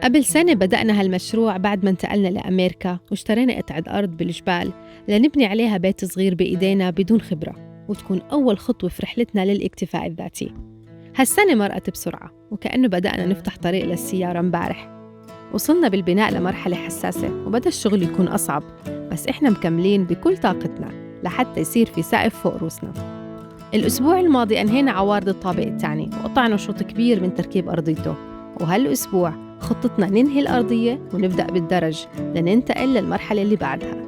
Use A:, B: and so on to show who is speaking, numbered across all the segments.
A: قبل سنة بدأنا هالمشروع بعد ما انتقلنا لأمريكا واشترينا قطعة أرض بالجبال لنبني عليها بيت صغير بإيدينا بدون خبرة، وتكون أول خطوة في رحلتنا للاكتفاء الذاتي. هالسنة مرقت بسرعة وكأنه بدأنا نفتح طريق للسيارة مبارح. وصلنا بالبناء لمرحلة حساسة وبدأ الشغل يكون أصعب، بس إحنا مكملين بكل طاقتنا لحتى يصير في سقف فوق روسنا. الأسبوع الماضي أنهينا عوارض الطابق الثاني وقطعنا شوط كبير من تركيب أرضيته، وهالأسبوع خطتنا ننهي الأرضية ونبدأ بالدرج لننتقل للمرحلة اللي بعدها.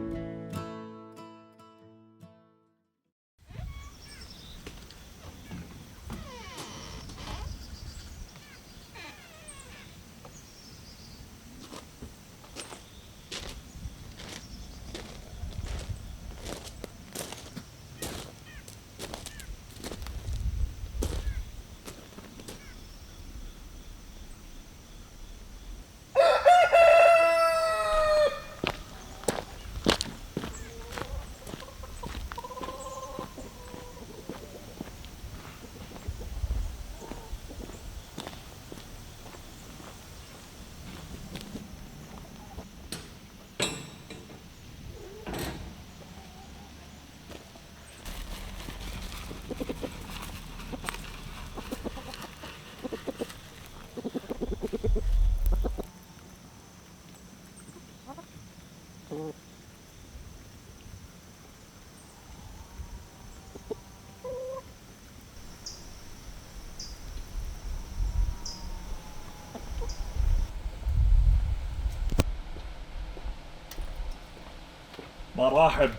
B: مرحب.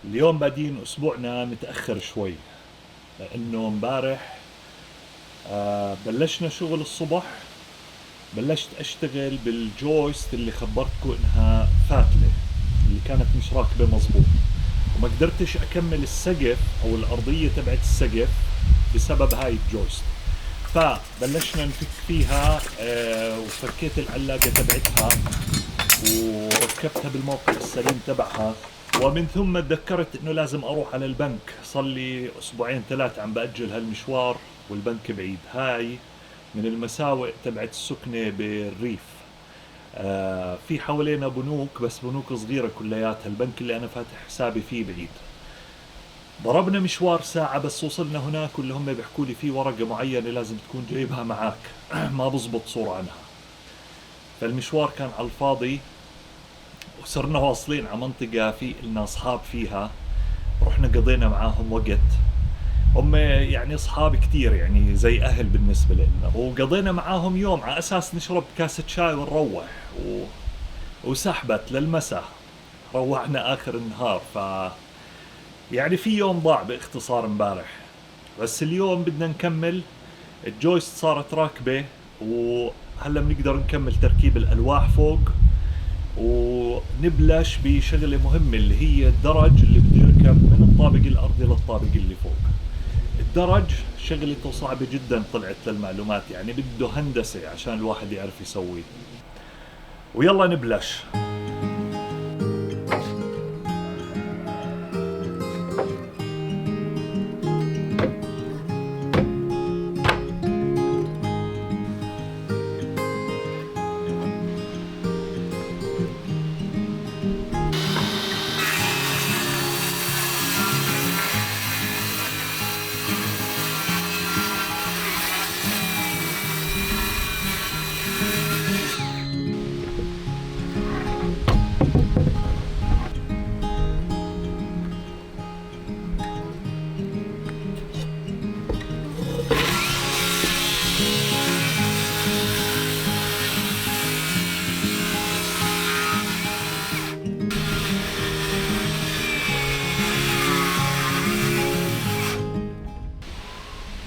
B: اليوم بادين اسبوعنا متأخر شوي لانه امبارح بلشنا شغل الصبح. بلشت اشتغل بالجويست اللي خبرتكم انها فاتلة، اللي كانت مش راكبة مزبوط، وما قدرتش اكمل السقف او الارضية تبعت السقف بسبب هاي الجويست. فبلشنا نفك فيها وفكيت العلاقة تبعتها وركبتها بالموقع السليم تبعها، ومن ثم تذكرت انه لازم اروح على البنك. صار لي اسبوعين ثلاثة عم باجل هالمشوار والبنك بعيد. هاي من المساوئ تبعت السكنة بالريف. في حوالينا بنوك بس بنوك صغيرة كلياتها، البنك اللي انا فاتح حسابي فيه بعيد. ضربنا مشوار ساعة بس وصلنا هناك، واللي هم بيحكوا لي في ورقة معينة لازم تكون جايبها معاك ما بزبط صورة عنها. فالمشوار كان على الفاضي، وصرنا واصلين على منطقة في لنا أصحاب فيها. رحنا قضينا معاهم وقت، هم يعني أصحاب كتير، يعني زي أهل بالنسبة لنا، وقضينا معاهم يوم على أساس نشرب كاسة شاي ونروح وسحبت للمساء. روحنا آخر النهار. يعني في يوم ضاع باختصار امبارح. بس اليوم بدنا نكمل. الجويست صارت راكبة، وهلا بنقدر نكمل تركيب الألواح فوق، ونبلش بشغلة مهمة اللي هي الدرج اللي بده يركب من الطابق الأرضي للطابق اللي فوق. الدرج شغلته صعبة جدا طلعت للمعلومات، يعني بده هندسة عشان الواحد يعرف يسويه. ويلا نبلش.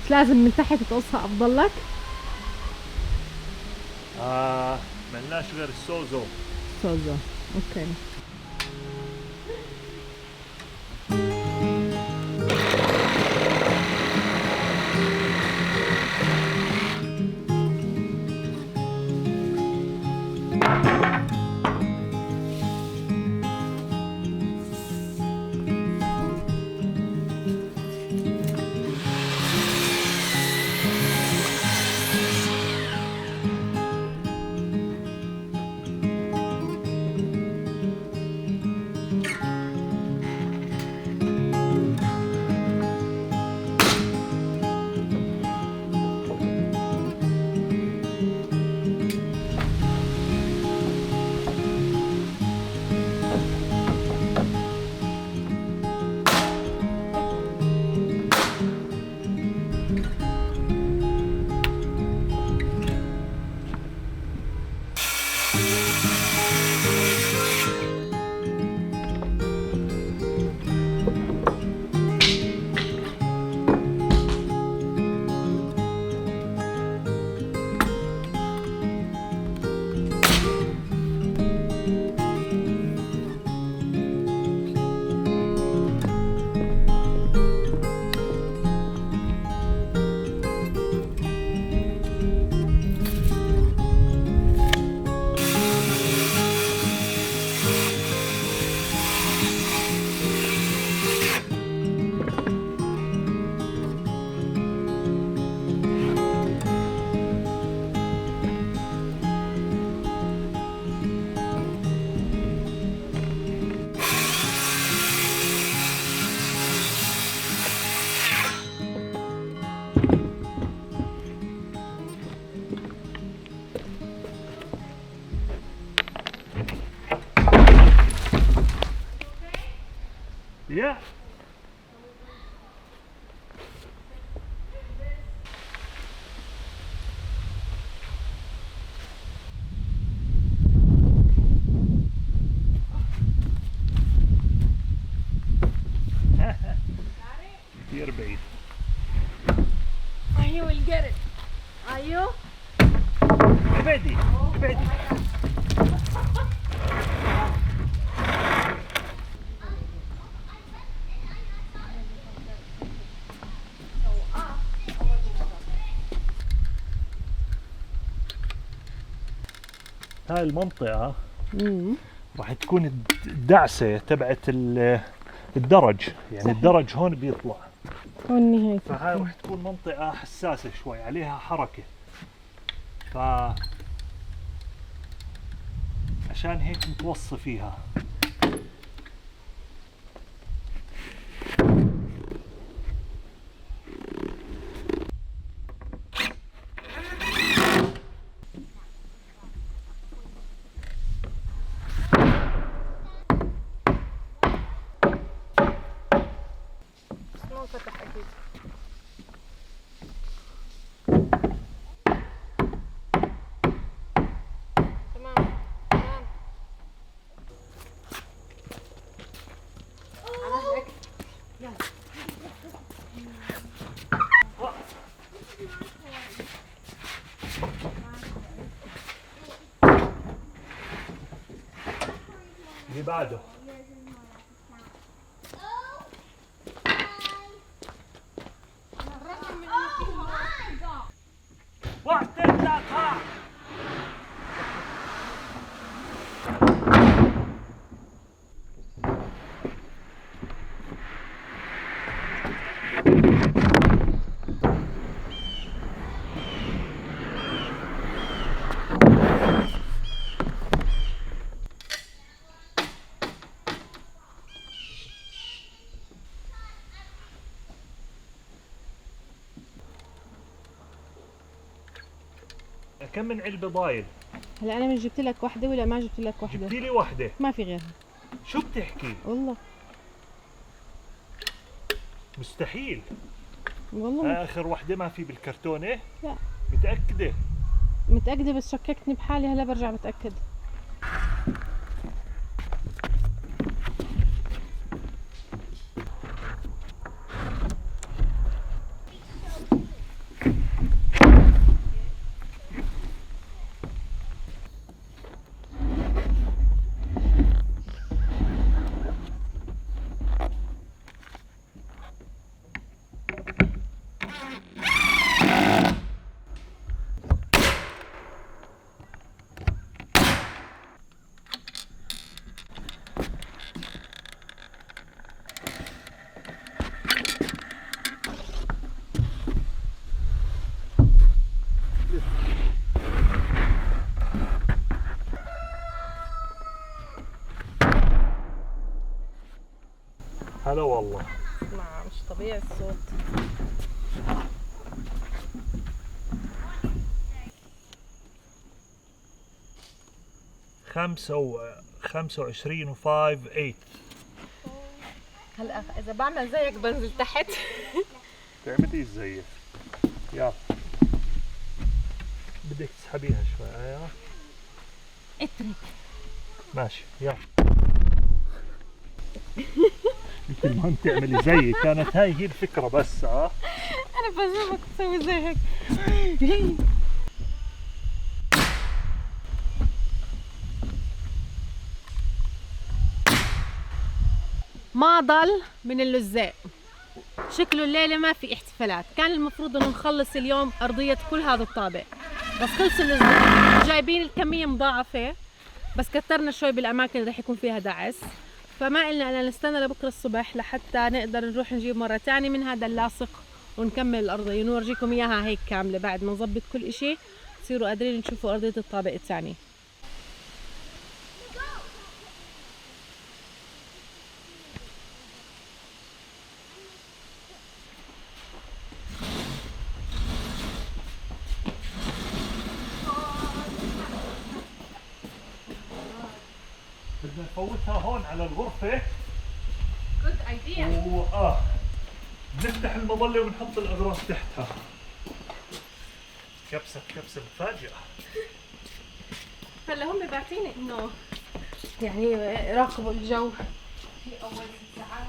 A: لازم من تحت تقصها أفضل لك؟
B: ملناش غير السوزو.
A: سوزو، أوكي.
B: يا كثير بعيد.
A: You will get it. Are you?
B: ابعدي ابعدي. هاي المنطقة راح تكون الدعسة تبعت الدرج، يعني صحيح. الدرج هون بيطلع
A: هون نهاية،
B: فهاي راح تكون منطقة حساسة شوي، عليها حركة، عشان هيك متوصي فيها.
A: فتح أكيد. تمام تمام. يلا.
B: اللي بعده كم من علبة ضايل؟
A: هلا أنا مش جبت لك واحدة ولا ما جبت لك واحدة؟
B: جبتي لي واحدة.
A: ما في غيرها.
B: شو بتحكي؟
A: والله
B: مستحيل.
A: والله
B: آخر واحدة ما في بالكرتونة؟
A: لا.
B: متأكدة؟
A: متأكدة بس شككتني بحالي، هلا برجع بتأكد.
B: هلا والله.
A: مش طبيعي الصوت.
B: خمسة وعشرين وفايف ايت.
A: هلا إذا بعمل زيك بنزل تحت.
B: تعملي زيك. يلا. بدك تسحبيها شوي. ايوه.
A: اترك.
B: ماشي يلا. انت المهم تعملي زيي، كانت هاي هي الفكرة بس.
A: انا بشوفك تسوي زي هيك. ما ضل من اللزاق. شكله الليلة ما في احتفالات، كان المفروض انه نخلص اليوم ارضية كل هذا الطابق، بس خلص اللزاق. جايبين الكمية مضاعفة بس كترنا شوي بالاماكن اللي رح يكون فيها دعس، فما قلنا أنا نستنى لبكرة الصبح لحتى نقدر نروح نجيب مرة تانية من هذا اللاصق ونكمل الأرضية ونورجيكم إياها هيك كاملة. بعد ما نظبط كل إشي تصيروا قادرين تشوفوا أرضية الطابق الثاني.
B: بدنا نفوتها هون على الغرفة.
A: Good
B: بنفتح المظلة وبنحط الأغراض تحتها. كبسة مفاجئة.
A: هلا هم باعتيني انه يعني راقبوا الجو في اول 6 ساعات.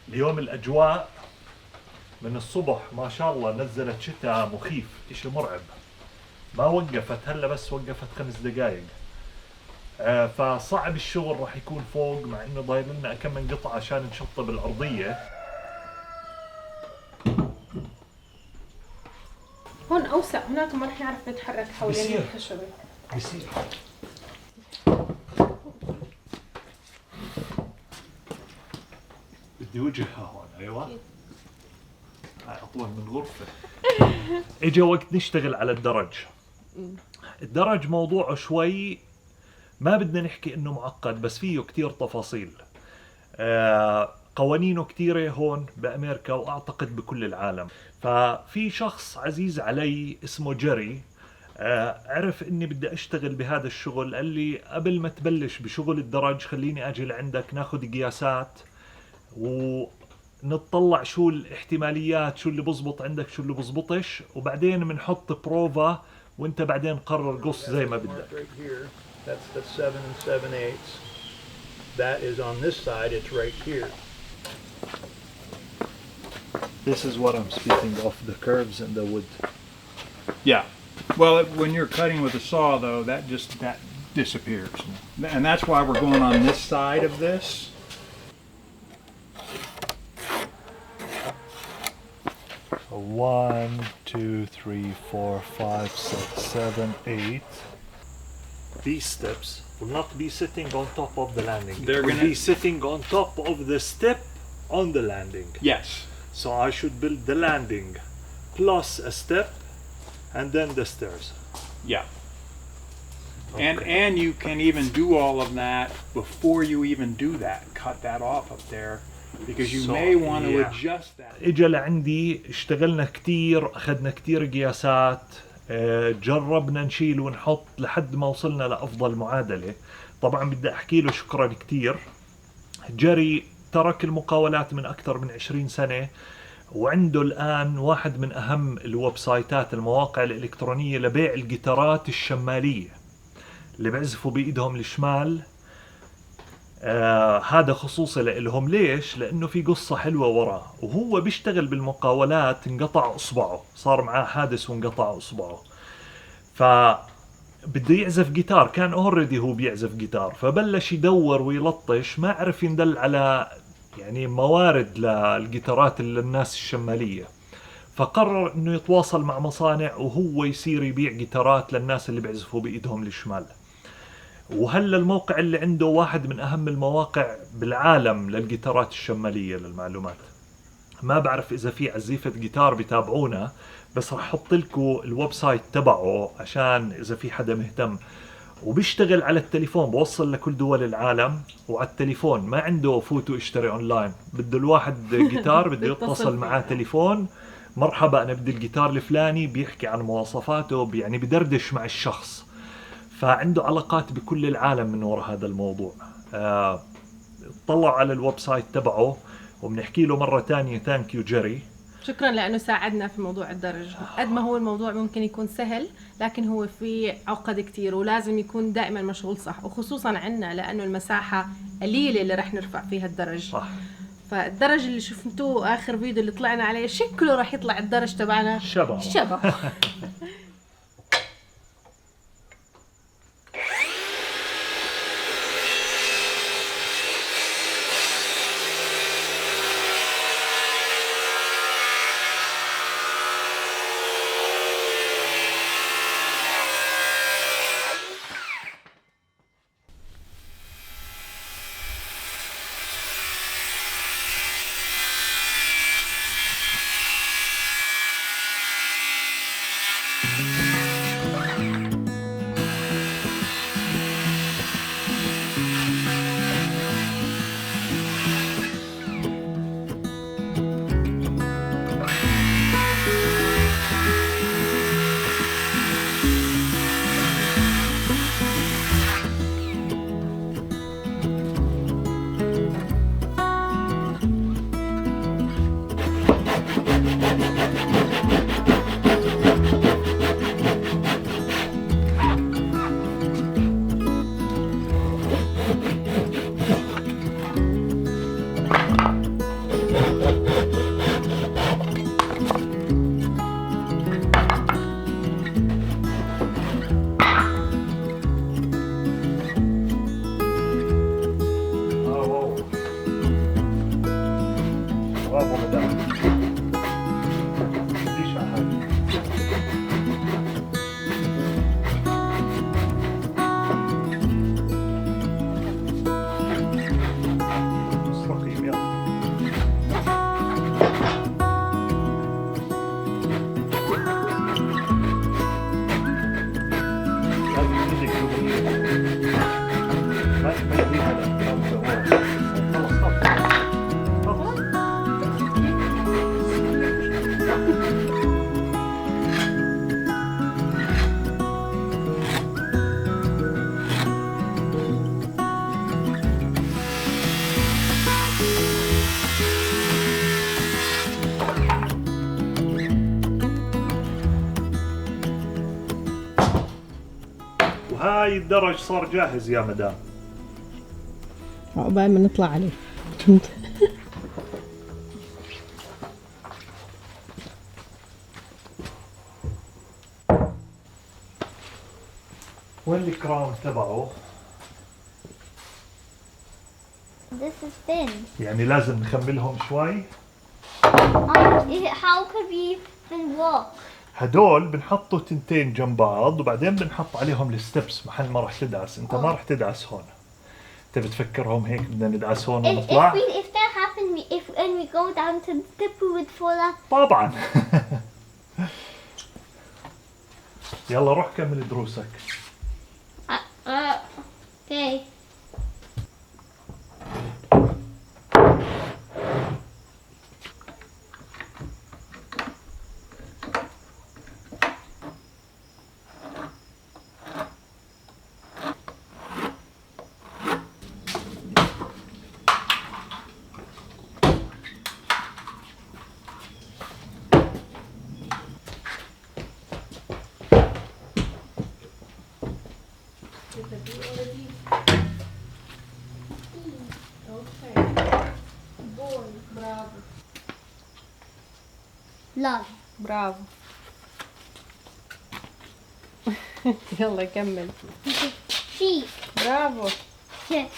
B: اليوم الأجواء من الصبح ما شاء الله نزلت شتاء مخيف، إشي مرعب. ما وقفت، هلا بس وقفت 5 دقائق. فصعب الشغل راح يكون فوق، مع انه ضايل لنا كم من قطعة عشان نشطب الأرضية.
A: هون اوسع، هناك ما رح نعرف نتحرك حوالين
B: بصير.
A: الخشبة.
B: بصير. بدي وجهها هون، ايوه. هاي اطول من غرفة. اجا وقت نشتغل على الدرج. الدرج موضوعه شوي، ما بدنا نحكي انه معقد، بس فيه كتير تفاصيل. قوانينه كتيرة هون بأمريكا وأعتقد بكل العالم. ففي شخص عزيز علي اسمه جيري، عرف اني بدي اشتغل بهذا الشغل. قال لي قبل ما تبلش بشغل الدرج خليني اجي لعندك ناخذ قياسات ونطلع شو الاحتماليات، شو اللي بزبط عندك شو اللي بزبطش، وبعدين بنحط بروفا وانت بعدين قرر قص زي ما بدك.
C: That's the 7 7/8. That is on this side, it's right here.
B: This is what I'm speaking of, the curves in the wood.
C: Yeah. Well, when you're cutting with a saw, though, that disappears. And that's why we're going on this side of this.
B: So 1, 2, 3, 4, 5, 6, 7, 8. These steps will not be sitting on top of the landing.
C: They're
B: will
C: gonna
B: be sitting on top of the step on the landing.
C: Yes.
B: So I should build the landing plus a step and then the stairs.
C: Yeah.
B: Okay.
C: And you can even do all of that before you even do that. Cut that off up there because you
B: So,
C: may want to
B: yeah.
C: adjust that.
B: اجا لعندي، اشتغلنا كتير، اخذنا كتير قياسات، جربنا نشيل ونحط لحد ما وصلنا لأفضل معادلة. طبعا بدي احكي له شكرا كتير. جري ترك المقاولات من اكثر من 20 سنة، وعنده الآن واحد من أهم الويب سايتات، المواقع الإلكترونية لبيع الجيتارات الشمالية اللي بيعزفوا بإيدهم الشمال. هذا خصوصي لهم. ليش؟ لأنه في قصة حلوة وراه. وهو بيشتغل بالمقاولات انقطع إصبعه، صار معاه حادث وانقطع إصبعه. بده يعزف جيتار، كان اوريدي هو بيعزف جيتار، فبلش يدور ويلطش، ما عرف يندل على يعني موارد للجيتارات للناس الشمالية. فقرر انه يتواصل مع مصانع وهو يصير يبيع جيتارات للناس اللي بيعزفوا بايدهم الشمال. وهلا الموقع اللي عنده واحد من اهم المواقع بالعالم للجيتارات الشمالية للمعلومات. ما بعرف اذا في عزيفة جيتار بتابعونا، بس رح احط لكم الويب سايت تبعه عشان اذا في حدا مهتم. وبيشتغل على التليفون، بوصل لكل دول العالم وعلى التليفون، ما عنده فوتوا اشتري اونلاين. بده الواحد جيتار بده يتصل معاه تليفون، مرحبا انا بدي الجيتار الفلاني، بيحكي عن مواصفاته، يعني بدردش مع الشخص. فعنده علاقات بكل العالم من وراء هذا الموضوع. طلعوا على الويب سايت تبعه، وبنحكي له مرة تانية ثانك يو جيري.
A: شكرا لأنه ساعدنا في موضوع الدرج. قد ما هو الموضوع ممكن يكون سهل، لكن هو فيه عقد كتير ولازم يكون دائما مشغول صح، وخصوصا عنا لأنه المساحة قليلة اللي رح نرفع فيها الدرج.
B: صح.
A: فالدرج اللي شفتوه آخر فيديو اللي طلعنا عليه شكله رح يطلع الدرج تبعنا شبه.
B: وهاي الدرج صار جاهز يا مدام.
A: عقبال ما نطلع عليه.
B: وين الكراون تبعه؟
D: This is thin.
B: يعني لازم نخملهم شوي.
D: How could we even walk?
B: هدول بنحطوا تنتين جنب بعض وبعدين بنحط عليهم الستبس محل ما راح تدعس. انت ما راح تدعس هون. انت بتفكرهم هيك بدنا ندعس هون ونطلع؟
D: If that happened, when we go down to the step, we would fall off.
B: طبعا. يلا روح كمل دروسك.
D: Okay. Love.
A: برافو. يلا كمل.
D: Sheep.
A: برافو.
D: Yes.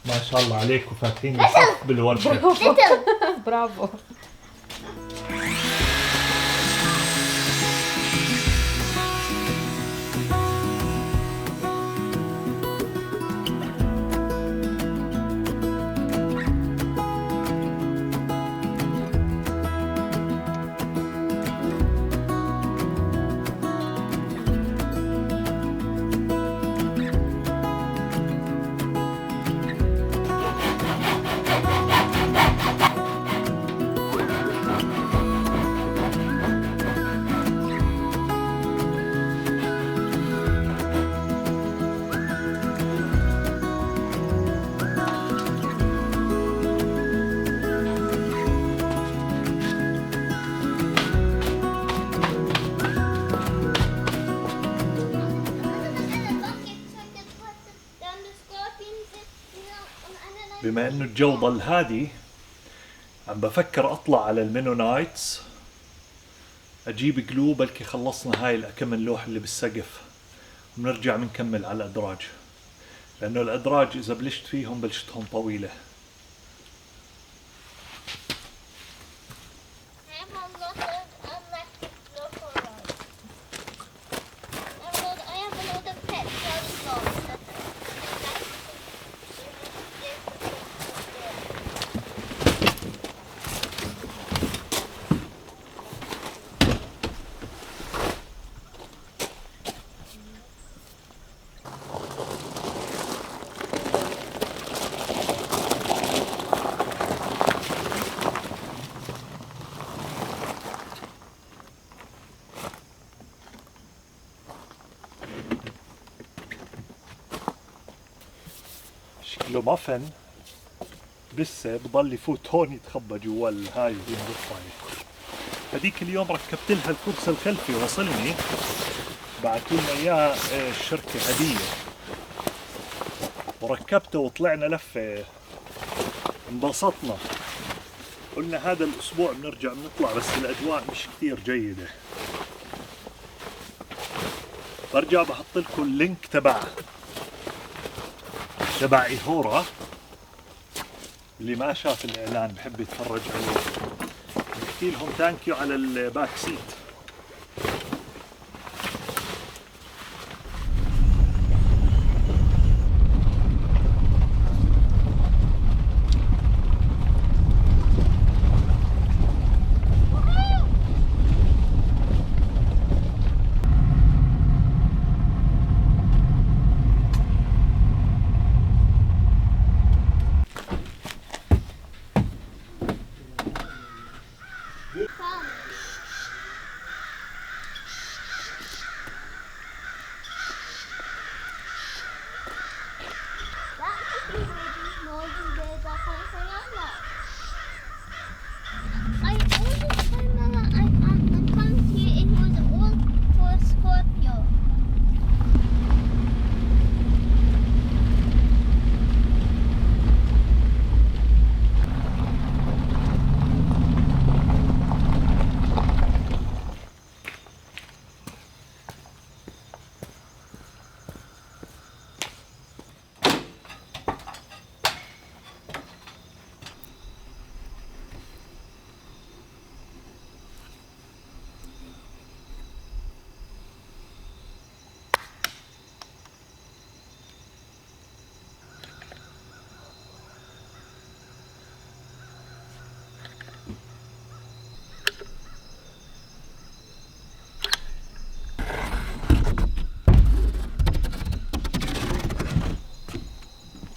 B: ما شاء الله عليكم فاتحين صف بالورشة.
A: برافو.
B: بما انه الجو ضل هادي عم بفكر اطلع على المينونايتس اجيب جلو، بلكي خلصنا هاي الكم اللوح اللي بالسقف ونرجع بنكمل على الادراج، لانه الادراج اذا بلشت فيهم بلشتهم طويله. شكله مافن لسه بضل يفوت هون يتخبى جوا هاي وينقطع. هذيك اليوم ركبت لها الكرسي الخلفي وصلني، بعثوا لنا اياه الشركه هديه، وركبته وطلعنا لفه انبسطنا. قلنا هذا الاسبوع بنرجع بنطلع، بس الاجواء مش كثير جيده. برجع بحط لكم اللينك تبع إيهورا، اللي ما شاف الإعلان بحب يتفرج عليه. بحكي لهم ثانك يو على الباك سيت.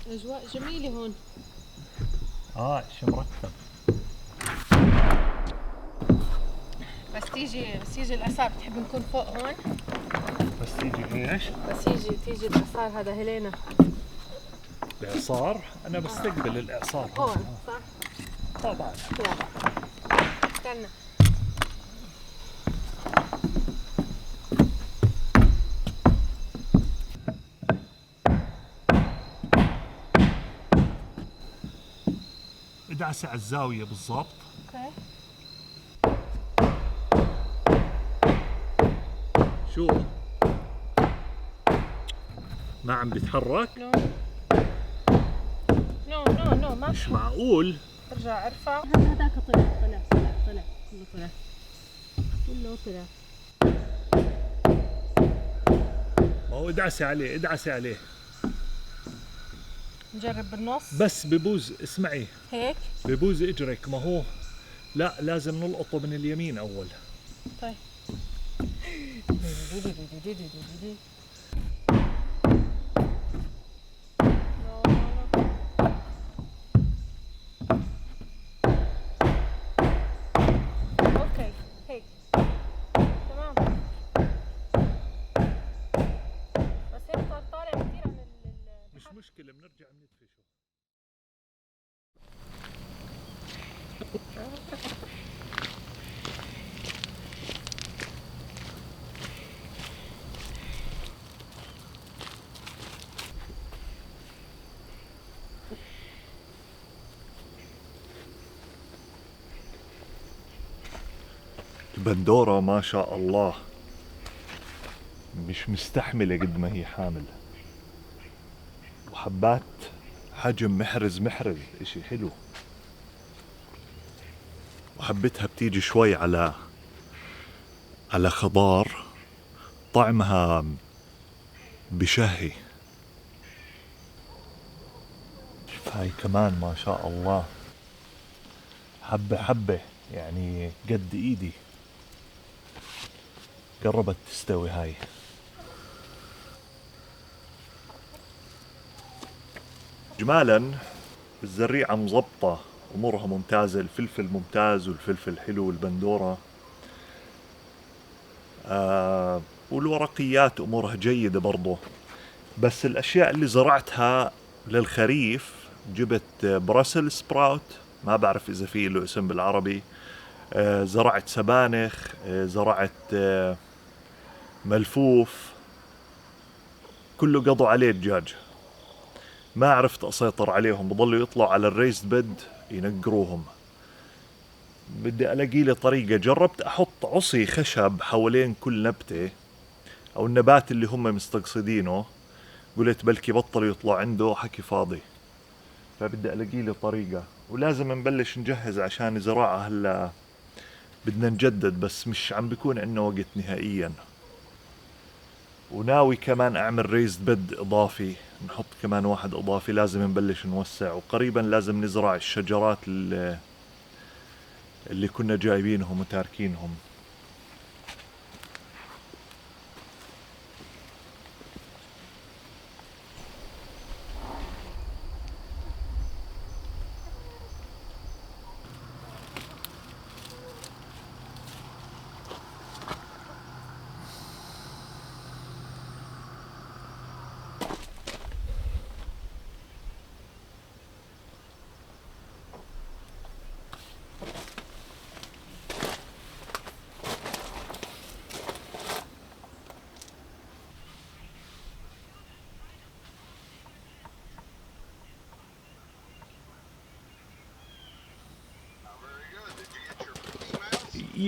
A: أجواء جميلة هون.
B: شي مرتب.
A: بس تيجي الآثار، بتحب نكون فوق هون؟
B: بس تيجي ايش؟
A: بس تيجي الآثار. هذا هيلينا.
B: الإعصار؟ أنا بستقبل الإعصار
A: هون صح؟
B: طبعا.
A: لا استنى.
B: ادعسي على الزاوية بالضبط.
A: اوكي.
B: شو؟ ما عم بيتحرك؟
A: لا نو ما
B: مش معقول.
A: ارجع ارفع. هذاك طلع كله طلع.
B: ما هو ادعسي عليه.
A: نجرب بالنص
B: بس ببوز، اسمعي
A: هيك.
B: ببوز اجرك. ما هو لا، لازم نلقطه من اليمين اول.
A: طيب اوكي هيك تمام. بس هيك طالع كثير عن
B: مش مشكلة، بنرجع بندفشه. البندورة ما شاء الله مش مستحملة قد ما هي حامل، وحبات حجم محرز اشي حلو. وحبتها بتيجي شوي على خضار، طعمها بشهي. شوف هاي كمان ما شاء الله، حبة يعني قد ايدي. قربت تستوي هاي. اجمالا الزريعة مزبطة، امورها ممتازة، الفلفل ممتاز والفلفل حلو والبندورة والورقيات امورها جيدة برضو. بس الاشياء اللي زرعتها للخريف، جبت براسل سبراوت، ما بعرف اذا فيه له اسم بالعربي، زرعت سبانخ، زرعت ملفوف، كله قضوا عليه الدجاج. ما عرفت اسيطر عليهم، بضلوا يطلعوا على الريزد بيد ينقروهم. بدي الاقي لي طريقة. جربت احط عصي خشب حوالين كل نبتة او النبات اللي هم مستقصدينه، قلت بلكي بطلوا يطلع عنده، حكي فاضي. فبدي الاقي لي طريقة، ولازم نبلش نجهز عشان زراعة. هلا بدنا نجدد، بس مش عم بيكون عندنا وقت نهائيا. وناوي كمان اعمل ريزد بيد اضافي، نحط كمان واحد اضافي. لازم نبلش نوسع، وقريبا لازم نزرع الشجرات اللي كنا جايبينهم وتاركينهم.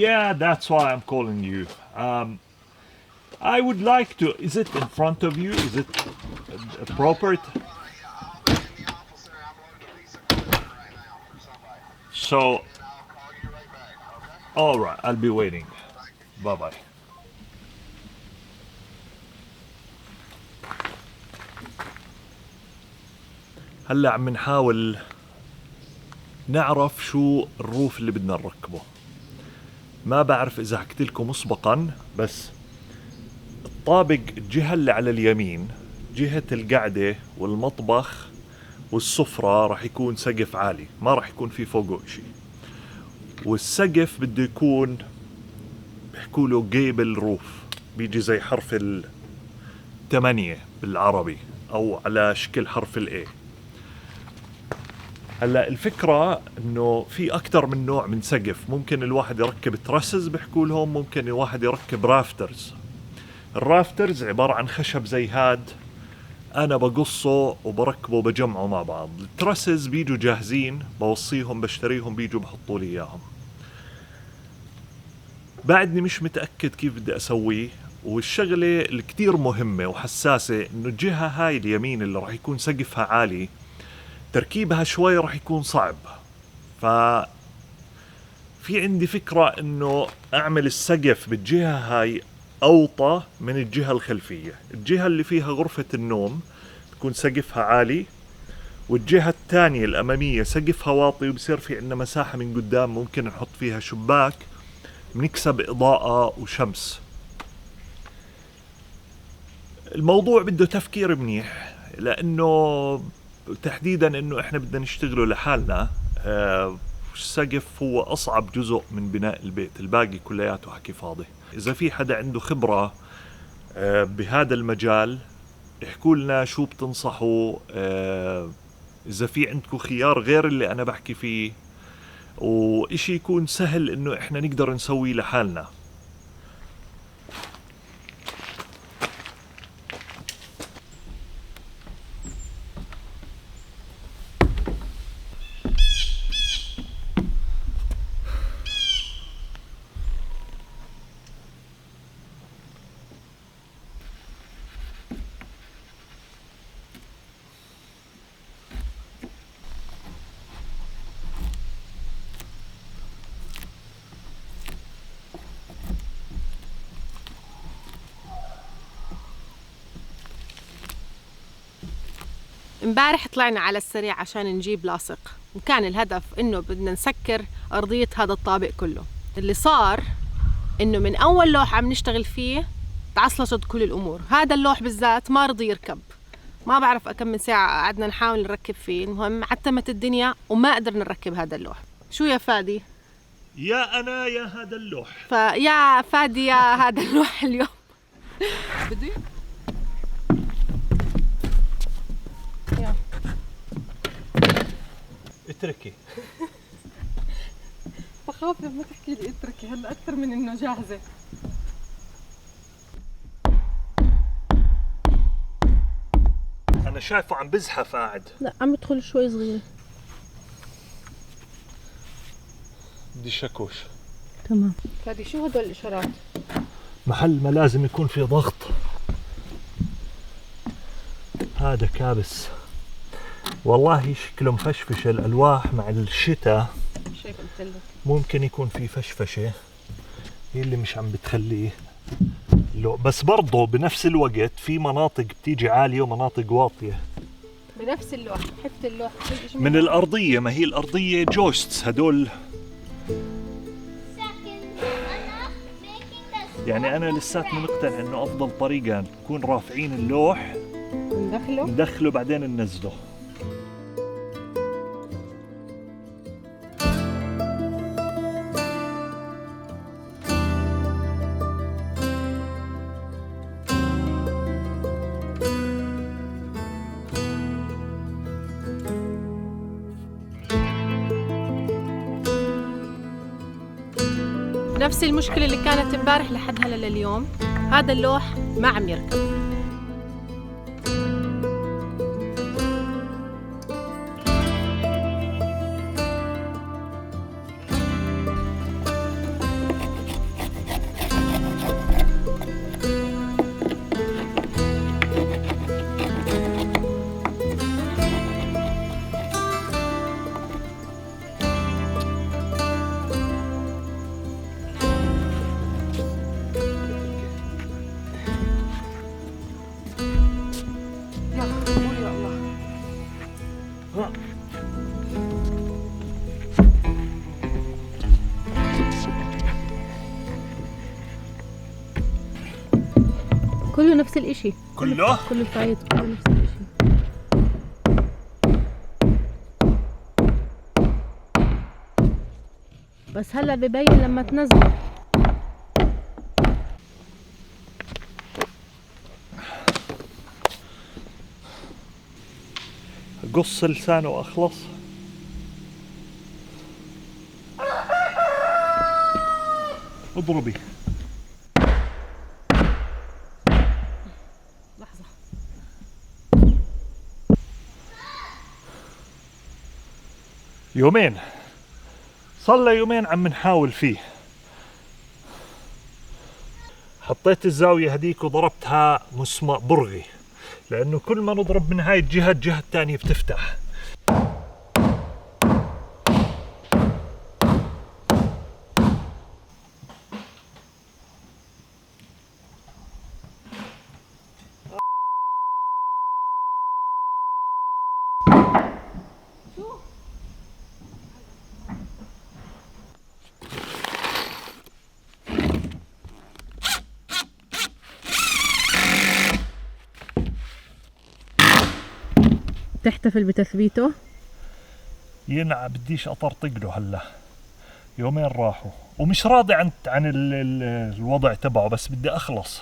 B: Yeah, that's why I'm calling you. I would like to. Is it in front of you? Is it appropriate? So, all right, I'll be waiting. Bye bye. هلا عم نحاول نعرف شو الروف اللي بدنا نركبه. ما بعرف إذا حكيت لكم مسبقا، بس الطابق الجهة اللي على اليمين، جهة القعدة والمطبخ والسفرة، راح يكون سقف عالي، ما راح يكون في فوقه شيء. والسقف بده يكون بيحكوا له جيبل روف، بيجي زي حرف 8 بالعربي أو على شكل حرف A. هلا الفكرة انه في اكتر من نوع من سقف. ممكن الواحد يركب ترسز بيحكوا لهم، ممكن الواحد يركب رافترز. الرافترز عبارة عن خشب زي هاد، انا بقصه وبركبه بجمعه مع بعض. الترسز بيجوا جاهزين، بوصيهم بشتريهم، بيجوا بحطوا لي اياهم. بعدني مش متأكد كيف بدي اسويه. والشغلة الكتير مهمة وحساسة انه الجهة هاي اليمين اللي راح يكون سقفها عالي تركيبها شوي راح يكون صعب. في عندي فكرة انه اعمل السقف بالجهة هاي اوطى من الجهة الخلفية. الجهة اللي فيها غرفة النوم تكون سقفها عالي، والجهة الثانية الامامية سقفها واطي، وبصير في عندنا مساحة من قدام ممكن نحط فيها شباك بنكسب اضاءة وشمس. الموضوع بده تفكير منيح، لانه تحديدا انه احنا بدنا نشتغله لحالنا. السقف هو اصعب جزء من بناء البيت، الباقي كلياته حكي فاضي. اذا في حدا عنده خبرة بهذا المجال احكوا لنا شو بتنصحوا، اذا في عندكم خيار غير اللي انا بحكي فيه، وإشي يكون سهل انه احنا نقدر نسويه لحالنا.
A: امبارح طلعنا على السريع عشان نجيب لاصق، وكان الهدف انه بدنا نسكر ارضية هذا الطابق كله. اللي صار انه من اول لوح عم نشتغل فيه تعصلجت كل الامور. هذا اللوح بالذات ما رضي يركب، ما بعرف كم من ساعة قعدنا نحاول نركب فيه. المهم عتمت الدنيا وما قدرنا نركب هذا اللوح. شو يا فادي؟
B: يا انا يا هذا اللوح.
A: فيا فادي يا هذا اللوح اليوم. بدي
B: اتركي.
A: بخاف لما تحكي لي اتركي هلا اكثر من انه جاهزه.
B: انا شايفه عم بزحف قاعد.
A: لا عم يدخل شوي صغيره.
B: بدي شاكوش.
A: تمام. فادي شو هدول الاشارات؟
B: محل ما لازم يكون في ضغط. هذا كابس والله، شكله مفشفش. الالواح مع الشتاء ممكن يكون في فشفشه، هي اللي مش عم بتخليه. بس برضه بنفس الوقت في مناطق بتيجي عاليه ومناطق واطيه.
A: بنفس اللوح، حفة اللوح
B: من الارضيه، ما هي الارضيه جوستس هدول. يعني انا لساتني مقتنع انه افضل طريقه نكون رافعين اللوح ندخله بعدين ننزله.
A: نفس المشكلة اللي كانت امبارح لحد هلا لليوم، هذا اللوح ما عم يركب. كله نفس الاشي.
B: كله
A: الفايت كله نفس الاشي. بس هلا ببين لما تنزله.
B: قص لسانه واخلص. اضربي.
A: لحظة.
B: يومين صار يومين عم نحاول فيه. حطيت الزاوية هديك وضربتها مسمار برغي، لأنه كل ما نضرب من هاي الجهة الجهة الثانية بتفتح.
A: تحتفل بتثبيته؟
B: ينع بديش اطرطق له هلا، يومين راحوا ومش راضي عن الوضع تبعه، بس بدي اخلص.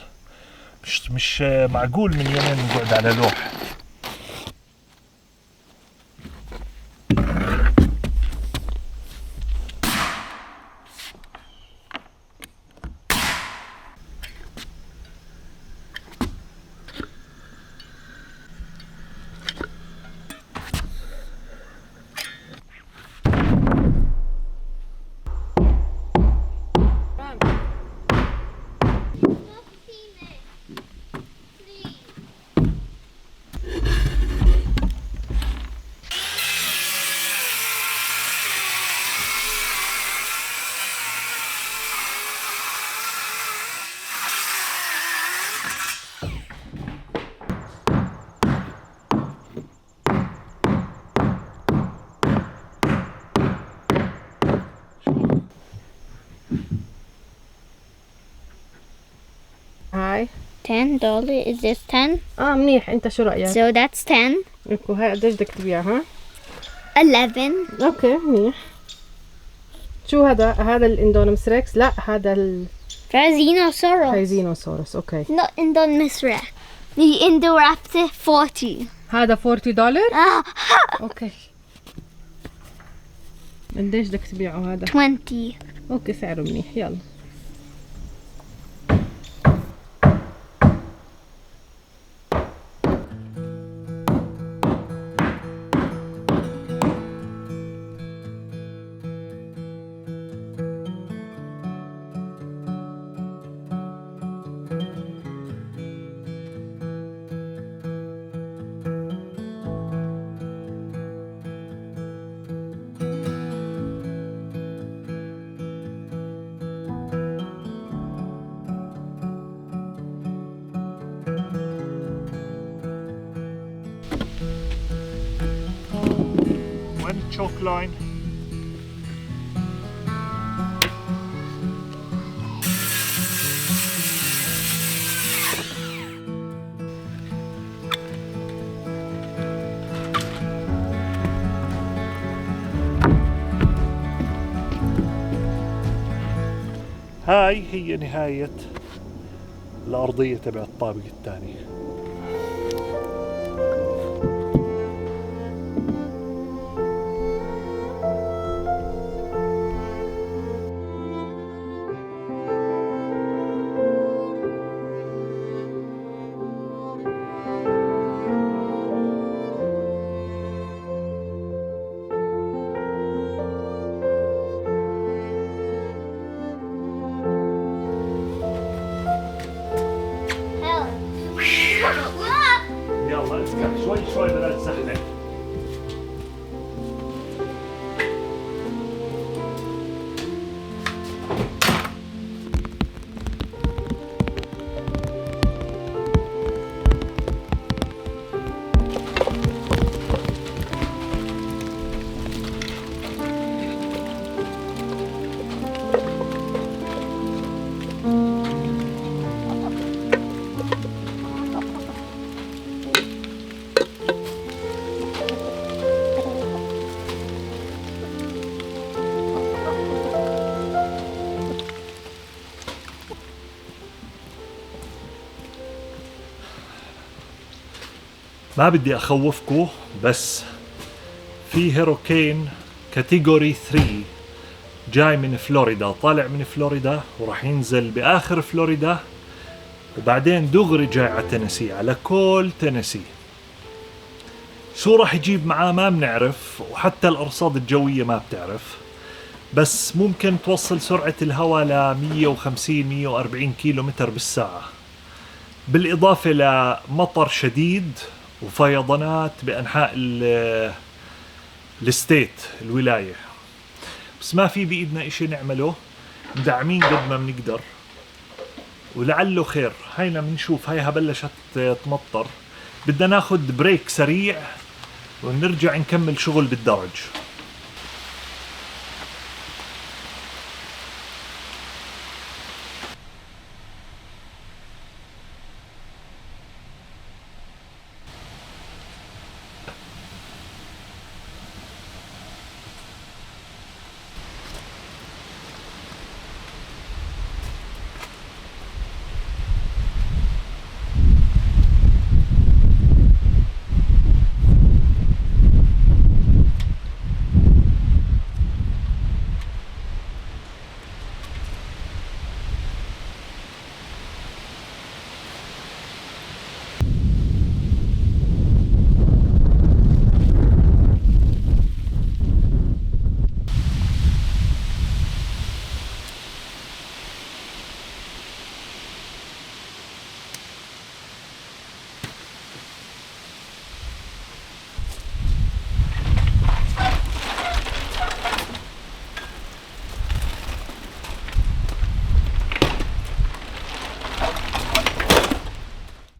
B: مش معقول من يومين نقعد على لوح.
A: هاي
D: $10. Is this 10?
A: منيح. انت شو رأيك؟
D: So that's 10.
A: وهي قديش بدك تبيعها؟
D: 11.
A: اوكي منيح. شو هذا الاندونومس ريكس؟ لا هذا
D: Tyrannosaurus.
A: الهايزينوسورس. اوكي
D: Not Indominus Rex. The Indoraptor 40.
A: هذا $40.
D: Ah,
A: اوكي قديش بدك تبيعه هذا؟
D: 20.
A: اوكي سعره منيح. يلا
B: choke line. هاي هي نهاية الأرضية تبع الطابق الثاني. يلا اسكت شوي بلا تزحلق. ما بدي أخوفكم، بس في هيروكين كاتيجوري 3 جاي من فلوريدا، طالع من فلوريدا وراح ينزل بآخر فلوريدا وبعدين دغري جاي على تينيسي، على كل تينيسي. شو راح يجيب معاه ما بنعرف، وحتى الأرصاد الجوية ما بتعرف، بس ممكن توصل سرعة الهواء ل 150-140 كيلومتر بالساعة، بالإضافة لمطر شديد وفيضانات بأنحاء الستيت الولاية. بس ما في بإيدنا إشي نعمله، مدعمين قد ما بنقدر ولعله خير. هينا بنشوف، هيها بلشت تمطر، بدنا ناخد بريك سريع ونرجع نكمل شغل بالدرج.